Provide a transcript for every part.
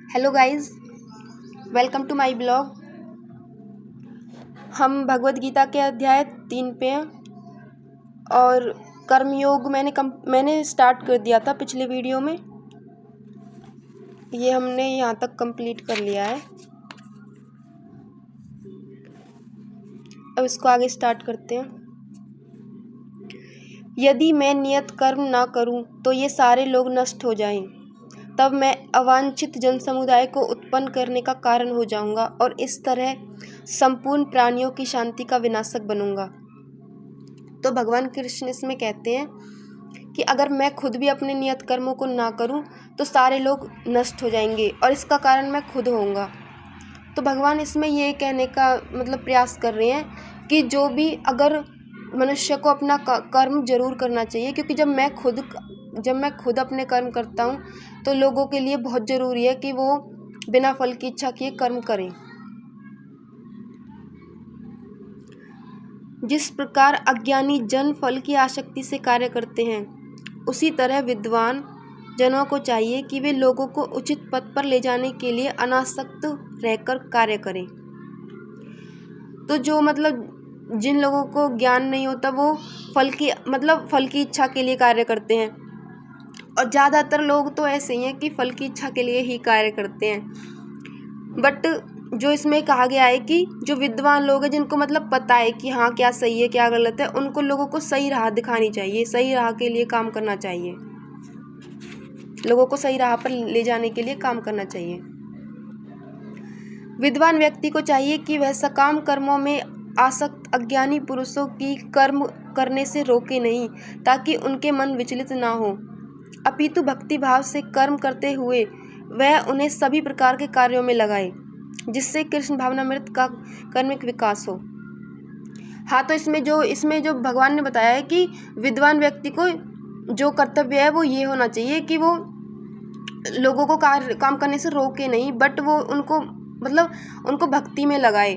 Hello guys, welcome to my blog. हम भगवत गीता के अध्याय 3 पे हैं और कर्मयोग मैंने स्टार्ट कर दिया था पिछले वीडियो में। ये हमने यहाँ तक कंप्लीट कर लिया है। अब इसको आगे स्टार्ट करते हैं। यदि मैं नियत कर्म ना करूं तो ये सारे लोग नष्ट हो जाएं, तब मैं अवांछित जनसमुदाय को उत्पन्न करने का कारण हो जाऊंगा और इस तरह संपूर्ण प्राणियों की शांति का विनाशक बनूंगा। तो भगवान कृष्ण इसमें कहते हैं कि अगर मैं खुद भी अपने नियत कर्मों को ना करूं तो सारे लोग नष्ट हो जाएंगे और इसका कारण मैं खुद होऊंगा। तो भगवान इसमें ये कहने का प्रयास कर रहे हैं कि जो भी अगर मनुष्य को अपना कर्म जरूर करना चाहिए, क्योंकि जब मैं खुद अपने कर्म करता हूँ तो लोगों के लिए बहुत ज़रूरी है कि वो बिना फल की इच्छा किए कर्म करें। जिस प्रकार अज्ञानी जन फल की आसक्ति से कार्य करते हैं, उसी तरह विद्वान जनों को चाहिए कि वे लोगों को उचित पथ पर ले जाने के लिए अनासक्त रहकर कार्य करें। तो जो जिन लोगों को ज्ञान नहीं होता वो फल की इच्छा के लिए कार्य करते हैं, और ज़्यादातर लोग तो ऐसे ही हैं कि फल की इच्छा के लिए ही कार्य करते हैं। बट जो इसमें कहा गया है कि जो विद्वान लोग हैं, जिनको पता है कि हाँ क्या सही है क्या गलत है, उनको लोगों को सही राह दिखानी चाहिए, सही राह के लिए काम करना चाहिए, लोगों को सही राह पर ले जाने के लिए काम करना चाहिए। विद्वान व्यक्ति को चाहिए कि वह सकाम कर्मों में आसक्त अज्ञानी पुरुषों की कर्म करने से रोके नहीं, ताकि उनके मन विचलित ना हो, अपितु भक्ति भाव से कर्म करते हुए वह उन्हें सभी प्रकार के कार्यों में लगाए, जिससे कृष्ण भावनामृत का कर्मिक विकास हो। हाँ, तो इसमें जो भगवान ने बताया है कि विद्वान व्यक्ति को जो कर्तव्य है वो ये होना चाहिए कि वो लोगों को काम करने से रोके नहीं, बट वो उनको भक्ति में लगाए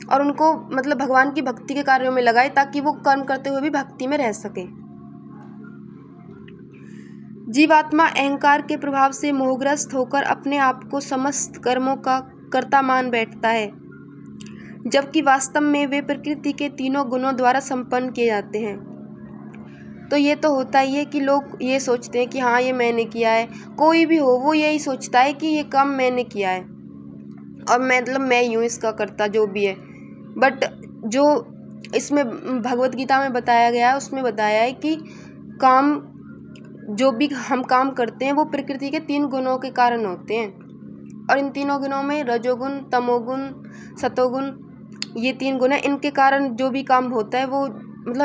और उनको भगवान की भक्ति के कार्यों में लगाए, ताकि वो कर्म करते हुए भी भक्ति में रह सके। जीवात्मा अहंकार के प्रभाव से मोहग्रस्त होकर अपने आप को समस्त कर्मों का कर्ता मान बैठता है, जबकि वास्तव में वे प्रकृति के तीनों गुणों द्वारा संपन्न किए जाते हैं। तो ये तो होता ही है कि लोग ये सोचते हैं कि हाँ ये मैंने किया है, कोई भी हो वो यही सोचता है कि ये काम मैंने किया है और मैं ही हूँ इसका कर्ता, जो भी है। बट जो इसमें भगवत गीता में बताया गया है, उसमें बताया है कि जो भी हम काम करते हैं वो प्रकृति के 3 गुणों के कारण होते हैं, और इन तीनों गुणों में रजोगुण, तमोगुण, सतोगुण, ये 3 गुण हैं। इनके कारण जो भी काम होता है वो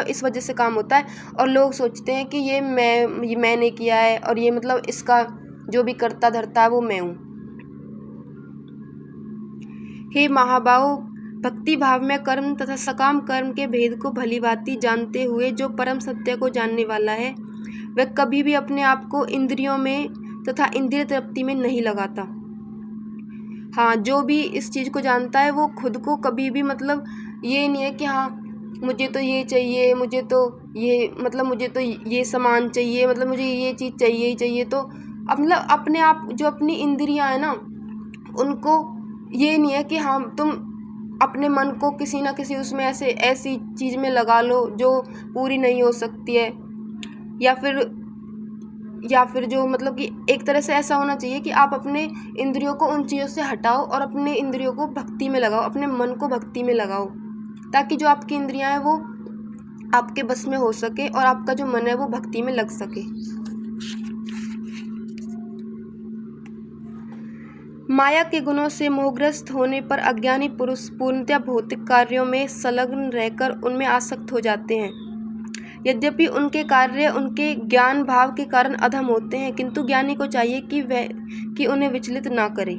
इस वजह से काम होता है, और लोग सोचते हैं कि ये मैंने किया है और ये इसका जो भी कर्ता धर्ता है वो मैं हूँ। हे महाबाहो, भक्ति भाव में कर्म तथा सकाम कर्म के भेद को भलीभांति जानते हुए जो परम सत्य को जानने वाला है, वह कभी भी अपने आप को इंद्रियों में तथा इंद्रिय तृप्ति में नहीं लगाता। हाँ, जो भी इस चीज़ को जानता है वो खुद को कभी भी ये नहीं है कि हाँ मुझे तो ये चाहिए, मुझे तो ये सामान चाहिए, मुझे ये चीज़ चाहिए ही चाहिए। तो अपने आप जो अपनी इंद्रियां है ना, उनको ये नहीं है कि हाँ तुम अपने मन को किसी ना किसी उसमें ऐसी चीज़ में लगा लो जो पूरी नहीं हो सकती है, या फिर जो कि एक तरह से ऐसा होना चाहिए कि आप अपने इंद्रियों को उन चीज़ों से हटाओ और अपने इंद्रियों को भक्ति में लगाओ, अपने मन को भक्ति में लगाओ, ताकि जो आपकी इंद्रियां हैं वो आपके बस में हो सके और आपका जो मन है वो भक्ति में लग सके। माया के गुणों से मोहग्रस्त होने पर अज्ञानी पुरुष पूर्णतः भौतिक कार्यों में संलग्न रहकर उनमें आसक्त हो जाते हैं। यद्यपि उनके कार्य उनके ज्ञान भाव के कारण अधम होते हैं, किंतु ज्ञानी को चाहिए कि उन्हें विचलित ना करे।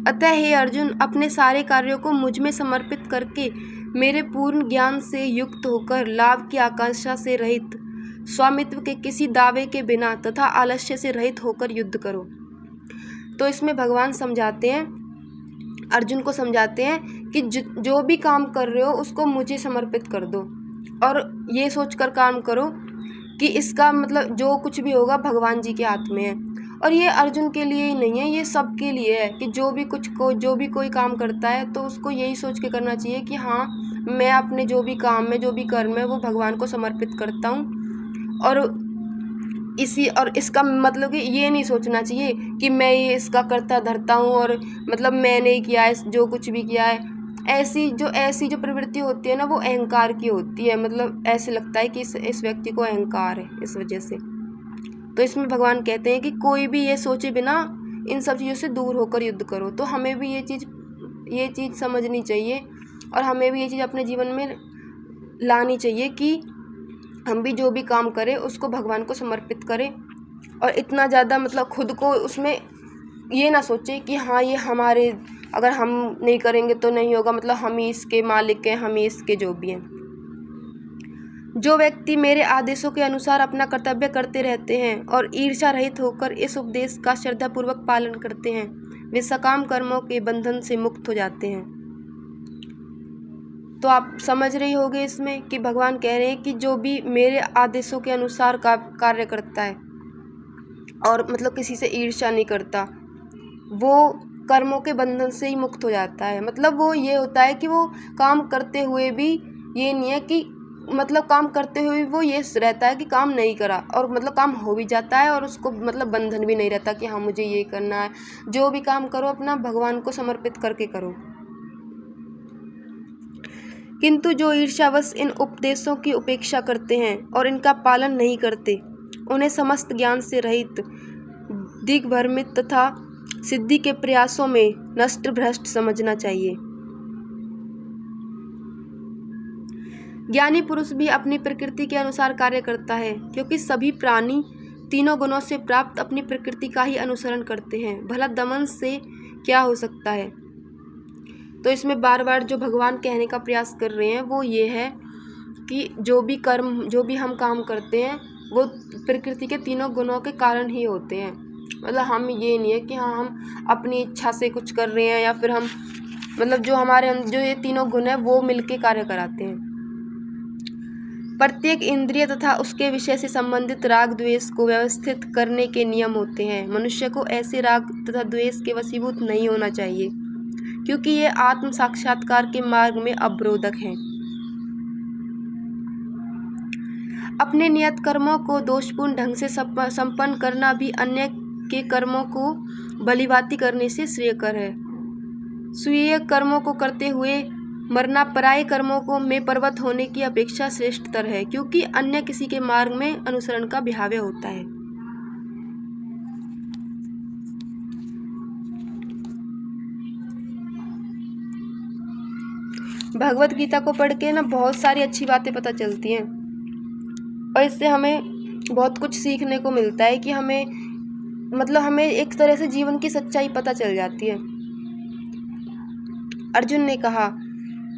अतः हे अर्जुन, अपने सारे कार्यों को मुझ में समर्पित करके मेरे पूर्ण ज्ञान से युक्त होकर लाभ की आकांक्षा से रहित, स्वामित्व के किसी दावे के बिना तथा आलस्य से रहित होकर युद्ध करो। तो इसमें भगवान समझाते हैं, अर्जुन को समझाते हैं कि जो भी काम कर रहे हो उसको मुझे समर्पित कर दो, और ये सोचकर काम करो कि इसका मतलब जो कुछ भी होगा भगवान जी के हाथ में है। और ये अर्जुन के लिए ही नहीं है, ये सब के लिए है कि जो भी कोई काम करता है तो उसको यही सोच के करना चाहिए कि हाँ, मैं अपने जो भी काम है, जो भी कर्म है, वो भगवान को समर्पित करता हूँ। और इसका मतलब कि ये नहीं सोचना चाहिए कि मैं ये इसका करता धरता हूँ और मतलब मैंने ही किया है जो कुछ भी किया है। ऐसी जो प्रवृत्ति होती है ना, वो अहंकार की होती है। मतलब ऐसे लगता है कि इस व्यक्ति को अहंकार है इस वजह से। तो इसमें भगवान कहते हैं कि कोई भी ये सोचे बिना इन सब चीज़ों से दूर होकर युद्ध करो। तो हमें भी ये चीज़ समझनी चाहिए और हमें भी ये चीज़ अपने जीवन में लानी चाहिए कि हम भी जो भी काम करें उसको भगवान को समर्पित करें। और इतना ज़्यादा मतलब खुद को उसमें ये ना सोचे कि हाँ, ये हमारे, अगर हम नहीं करेंगे तो नहीं होगा, मतलब हम ही इसके मालिक हैं, हम ही इसके जो भी हैं। जो व्यक्ति मेरे आदेशों के अनुसार अपना कर्तव्य करते रहते हैं और ईर्ष्या रहित होकर इस उपदेश का श्रद्धापूर्वक पालन करते हैं, वे सकाम कर्मों के बंधन से मुक्त हो जाते हैं। तो आप समझ रही होंगे इसमें कि भगवान कह रहे हैं कि जो भी मेरे आदेशों के अनुसार कार्य करता है और मतलब किसी से ईर्ष्या नहीं करता, वो कर्मों के बंधन से ही मुक्त हो जाता है। मतलब वो ये होता है कि वो काम करते हुए भी ये नहीं है कि मतलब काम करते हुए वो ये रहता है कि काम नहीं करा, और मतलब काम हो भी जाता है और उसको मतलब बंधन भी नहीं रहता कि हाँ मुझे ये करना है। जो भी काम करो अपना भगवान को समर्पित करके करो। किंतु जो ईर्ष्यावश इन उपदेशों की उपेक्षा करते हैं और इनका पालन नहीं करते, उन्हें समस्त ज्ञान से रहित, दिग्भ्रमित तथा सिद्धि के प्रयासों में नष्ट भ्रष्ट समझना चाहिए। ज्ञानी पुरुष भी अपनी प्रकृति के अनुसार कार्य करता है, क्योंकि सभी प्राणी तीनों गुणों से प्राप्त अपनी प्रकृति का ही अनुसरण करते हैं। भला दमन से क्या हो सकता है। तो इसमें बार बार जो भगवान कहने का प्रयास कर रहे हैं वो ये है कि जो भी हम काम करते हैं वो प्रकृति के तीनों गुणों के कारण ही होते हैं। मतलब हम ये नहीं है कि हाँ हम अपनी इच्छा से कुछ कर रहे हैं, या फिर हम मतलब जो हमारे जो ये तीनों गुण हैं वो मिलके कार्य कराते हैं। प्रत्येक इंद्रिय तथा उसके विषय से संबंधित राग द्वेष को व्यवस्थित करने के नियम होते हैं। मनुष्य को ऐसे राग तथा द्वेष के वशीभूत नहीं होना चाहिए, क्योंकि ये आत्म साक्षात्कार के मार्ग में अवरोधक हैं। अपने नियत कर्मों को दोषपूर्ण ढंग से संपन्न करना भी अन्य के कर्मों को भलीभांति करने से श्रेयकर है। स्वीय कर्मों को करते हुए मरना पराये कर्मों में पर्वत होने की अपेक्षा श्रेष्ठतर है, क्योंकि अन्य किसी के मार्ग में अनुसरण का विहाव्य होता है। भगवत गीता को पढ़ के ना बहुत सारी अच्छी बातें पता चलती हैं और इससे हमें बहुत कुछ सीखने को मिलता है कि हमें एक तरह से जीवन की सच्चाई पता चल जाती है। अर्जुन ने कहा,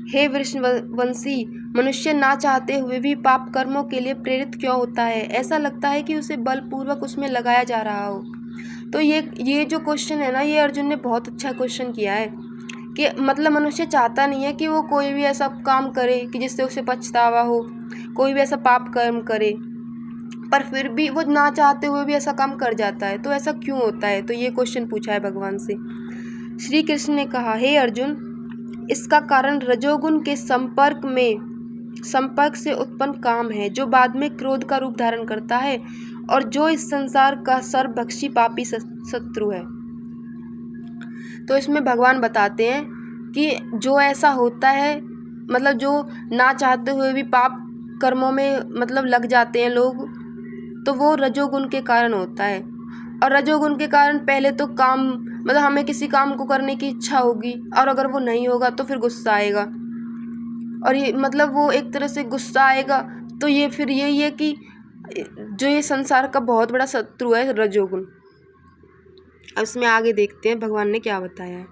हे वृषवंशी, मनुष्य ना चाहते हुए भी पाप कर्मों के लिए प्रेरित क्यों होता है। ऐसा लगता है कि उसे बलपूर्वक उसमें लगाया जा रहा हो। तो ये जो क्वेश्चन है ना, ये अर्जुन ने बहुत अच्छा क्वेश्चन किया है कि मतलब मनुष्य चाहता नहीं है कि वो कोई भी ऐसा काम करे कि जिससे उसे पछतावा हो, कोई भी ऐसा पाप कर्म करे, पर फिर भी वो ना चाहते हुए भी ऐसा काम कर जाता है। तो ऐसा क्यों होता है। तो ये क्वेश्चन पूछा है भगवान से। श्री कृष्ण ने कहा, हे अर्जुन, इसका कारण रजोगुण के संपर्क से उत्पन्न काम है, जो बाद में क्रोध का रूप धारण करता है और जो इस संसार का सर्वभक्षी पापी शत्रु है। तो इसमें भगवान बताते हैं कि जो ऐसा होता है, मतलब जो ना चाहते हुए भी पाप कर्मों में मतलब लग जाते हैं लोग, तो वो रजोगुण के कारण होता है। और रजोगुण के कारण पहले तो काम मतलब हमें किसी काम को करने की इच्छा होगी, और अगर वो नहीं होगा तो फिर गुस्सा आएगा, और ये मतलब वो एक तरह से गुस्सा आएगा। तो ये फिर यही है कि जो ये संसार का बहुत बड़ा शत्रु है रजोगुण। अब इसमें आगे देखते हैं भगवान ने क्या बताया है।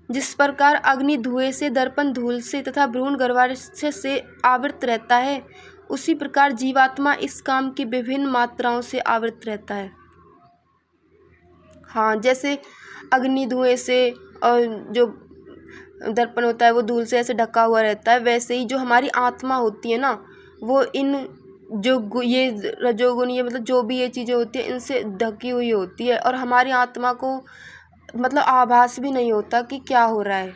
जिस प्रकार अग्नि धुएं से, दर्पण धूल से तथा भ्रूण गर्भाशय से आवृत रहता है, उसी प्रकार जीवात्मा इस काम की विभिन्न मात्राओं से आवृत रहता है। हाँ, जैसे अग्नि धुएं से और जो दर्पण होता है वो धूल से ऐसे ढका हुआ रहता है, वैसे ही जो हमारी आत्मा होती है ना, वो इन ये रजोगुण, ये मतलब जो भी ये चीज़ें होती है इनसे ढकी हुई होती है, और हमारी आत्मा को मतलब आभास भी नहीं होता कि क्या हो रहा है।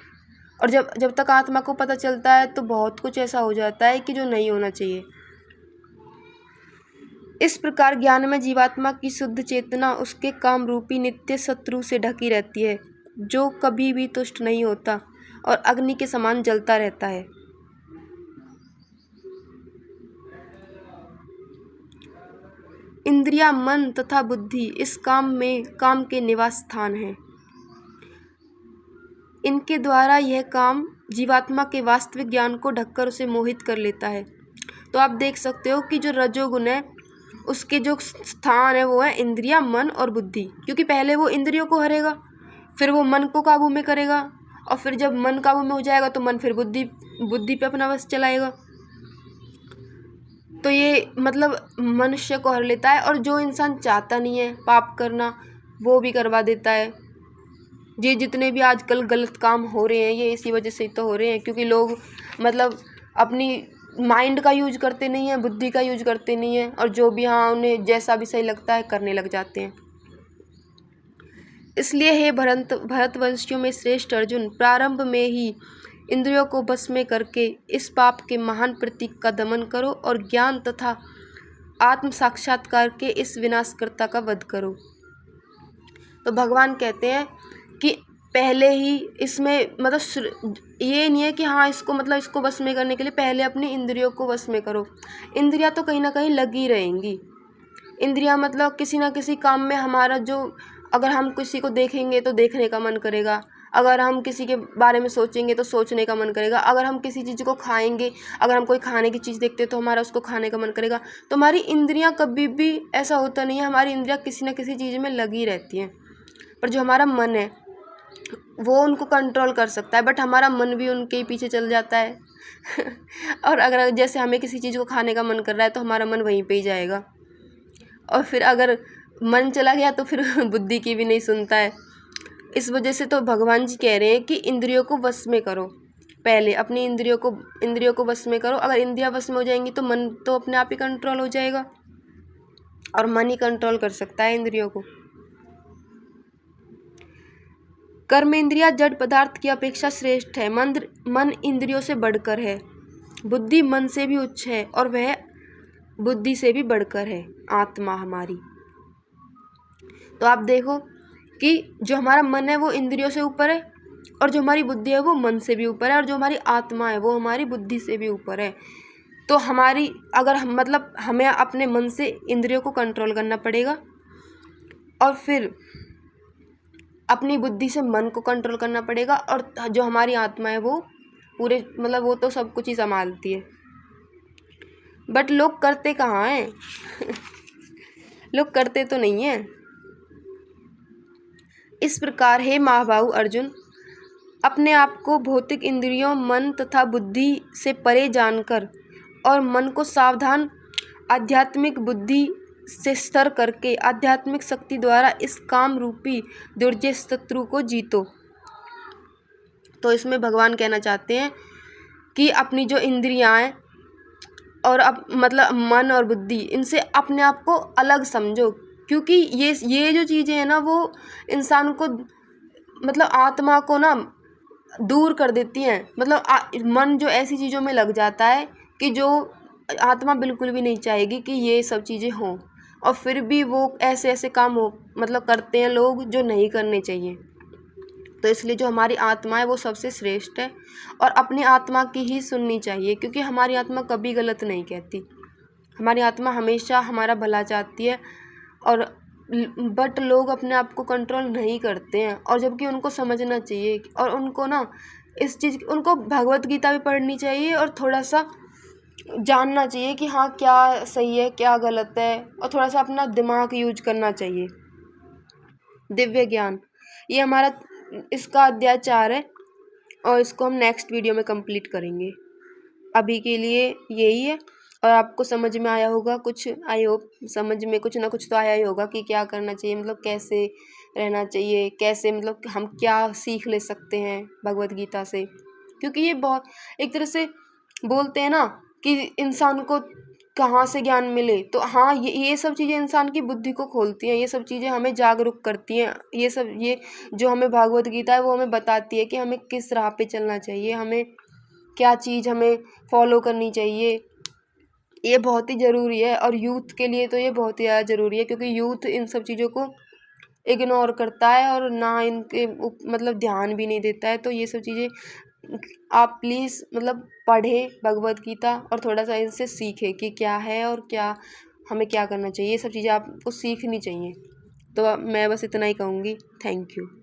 और जब तक आत्मा को पता चलता है तो बहुत कुछ ऐसा हो जाता है कि जो नहीं होना चाहिए। इस प्रकार ज्ञान में जीवात्मा की शुद्ध चेतना उसके काम रूपी नित्य शत्रु से ढकी रहती है, जो कभी भी तुष्ट नहीं होता और अग्नि के समान जलता रहता है। इंद्रिया, मन तथा बुद्धि इस काम के निवास स्थान हैं। इनके द्वारा यह काम जीवात्मा के वास्तविक ज्ञान को ढककर उसे मोहित कर लेता है। तो आप देख सकते हो कि जो रजोगुण है उसके जो स्थान है वो है इंद्रिया, मन और बुद्धि, क्योंकि पहले वो इंद्रियों को हरेगा, फिर वो मन को काबू में करेगा, और फिर जब मन काबू में हो जाएगा तो मन फिर बुद्धि पे अपना वश चलाएगा। तो ये मतलब मनुष्य को हर लेता है, और जो इंसान चाहता नहीं है पाप करना वो भी करवा देता है। ये जितने भी आजकल गलत काम हो रहे हैं ये इसी वजह से तो हो रहे हैं, क्योंकि लोग मतलब अपनी माइंड का यूज करते नहीं है, बुद्धि का यूज करते नहीं है, और जो भी हाँ उन्हें जैसा भी सही लगता है करने लग जाते हैं। इसलिए हे भरतवंशियों में श्रेष्ठ अर्जुन, प्रारंभ में ही इंद्रियों को बस में करके इस पाप के महान प्रतीक का दमन करो और ज्ञान तथा आत्म साक्षात्कार के इस विनाशकर्ता का वध करो। तो भगवान कहते हैं कि पहले ही इसमें मतलब ये नहीं है कि हाँ इसको मतलब इसको वश में करने के लिए पहले अपनी इंद्रियों को वश में करो। इंद्रियां तो कहीं ना कहीं लगी रहेंगी। इंद्रियां मतलब किसी ना किसी काम में हमारा जो, अगर हम किसी को देखेंगे तो देखने का मन करेगा, अगर हम किसी के बारे में सोचेंगे तो सोचने का मन करेगा, अगर हम किसी चीज़ को खाएंगे, अगर हम कोई खाने की चीज़ देखते तो हमारा उसको खाने का मन करेगा। तो हमारी इंद्रियां कभी भी ऐसा होता नहीं है, हमारी इंद्रियां किसी न किसी चीज़ में लगी रहती हैं। पर जो हमारा मन है वो उनको कंट्रोल कर सकता है, बट हमारा मन भी उनके ही पीछे चल जाता है और अगर जैसे हमें किसी चीज़ को खाने का मन कर रहा है तो हमारा मन वहीं पे ही जाएगा, और फिर अगर मन चला गया तो फिर बुद्धि की भी नहीं सुनता है। इस वजह से तो भगवान जी कह रहे हैं कि इंद्रियों को वश में करो, पहले अपनी इंद्रियों को वश में करो। अगर इंद्रियां वश में हो जाएंगी तो मन तो अपने आप ही कंट्रोल हो जाएगा, और मन ही कंट्रोल कर सकता है इंद्रियों को। कर्म इंद्रिया जड़ पदार्थ की अपेक्षा श्रेष्ठ है, मन इंद्रियों से बढ़कर है, बुद्धि मन से भी उच्च है, और वह बुद्धि से भी बढ़कर है, आत्मा हमारी। तो आप देखो कि जो हमारा मन है वो इंद्रियों से ऊपर है, और जो हमारी बुद्धि है वो मन से भी ऊपर है, और जो हमारी आत्मा है वो हमारी बुद्धि से भी ऊपर है। तो हमारी अगर हम मतलब हमें अपने मन से इंद्रियों को कंट्रोल करना पड़ेगा, और फिर अपनी बुद्धि से मन को कंट्रोल करना पड़ेगा, और जो हमारी आत्मा है वो पूरे मतलब वो तो सब कुछ ही संभालती है। बट लोग करते कहाँ हैं लोग करते तो नहीं हैं। इस प्रकार हे महाबाहु अर्जुन, अपने आप को भौतिक इंद्रियों, मन तथा बुद्धि से परे जानकर और मन को सावधान आध्यात्मिक बुद्धि से स्तर करके आध्यात्मिक शक्ति द्वारा इस काम रूपी दुर्जय शत्रु को जीतो। तो इसमें भगवान कहना चाहते हैं कि अपनी जो इंद्रियां हैं और अब मतलब मन और बुद्धि, इनसे अपने आप को अलग समझो, क्योंकि ये जो चीज़ें हैं ना वो इंसान को मतलब आत्मा को ना दूर कर देती हैं। मतलब मन जो ऐसी चीज़ों में लग जाता है कि जो आत्मा बिल्कुल भी नहीं चाहेगी कि ये सब चीज़ें हों, और फिर भी वो ऐसे ऐसे काम हो मतलब करते हैं लोग जो नहीं करने चाहिए। तो इसलिए जो हमारी आत्मा है वो सबसे श्रेष्ठ है, और अपनी आत्मा की ही सुननी चाहिए, क्योंकि हमारी आत्मा कभी गलत नहीं कहती। हमारी आत्मा हमेशा हमारा भला चाहती है, और बट लोग अपने आप को कंट्रोल नहीं करते हैं, और जबकि उनको समझना चाहिए, और उनको ना इस चीज़ उनको भगवत गीता भी पढ़नी चाहिए, और थोड़ा सा जानना चाहिए कि हाँ क्या सही है क्या गलत है, और थोड़ा सा अपना दिमाग यूज करना चाहिए। दिव्य ज्ञान ये हमारा इसका अध्याय 4 है, और इसको हम नेक्स्ट वीडियो में कंप्लीट करेंगे। अभी के लिए यही है, और आपको समझ में आया होगा कुछ, आई होप समझ में कुछ ना कुछ तो आया ही होगा कि क्या करना चाहिए, मतलब कैसे रहना चाहिए, कैसे मतलब हम क्या सीख ले सकते हैं भगवत गीता से, क्योंकि ये बहुत एक तरह से बोलते हैं ना कि इंसान को कहाँ से ज्ञान मिले, तो हाँ ये सब चीज़ें इंसान की बुद्धि को खोलती हैं, ये सब चीज़ें हमें जागरूक करती हैं, ये जो हमें भागवत गीता है वो हमें बताती है कि हमें किस राह पे चलना चाहिए, हमें क्या चीज़ हमें फॉलो करनी चाहिए। ये बहुत ही ज़रूरी है और यूथ के लिए तो ये बहुत ही ज़्यादा ज़रूरी है, क्योंकि यूथ इन सब चीज़ों को इग्नोर करता है और ना इनके मतलब ध्यान भी नहीं देता है। तो ये सब चीज़ें आप प्लीज़ मतलब पढ़ें भगवत गीता और थोड़ा सा इनसे सीखें कि क्या है और क्या हमें क्या करना चाहिए, ये सब चीज़ें आपको सीखनी चाहिए। तो मैं बस इतना ही कहूँगी। Thank you.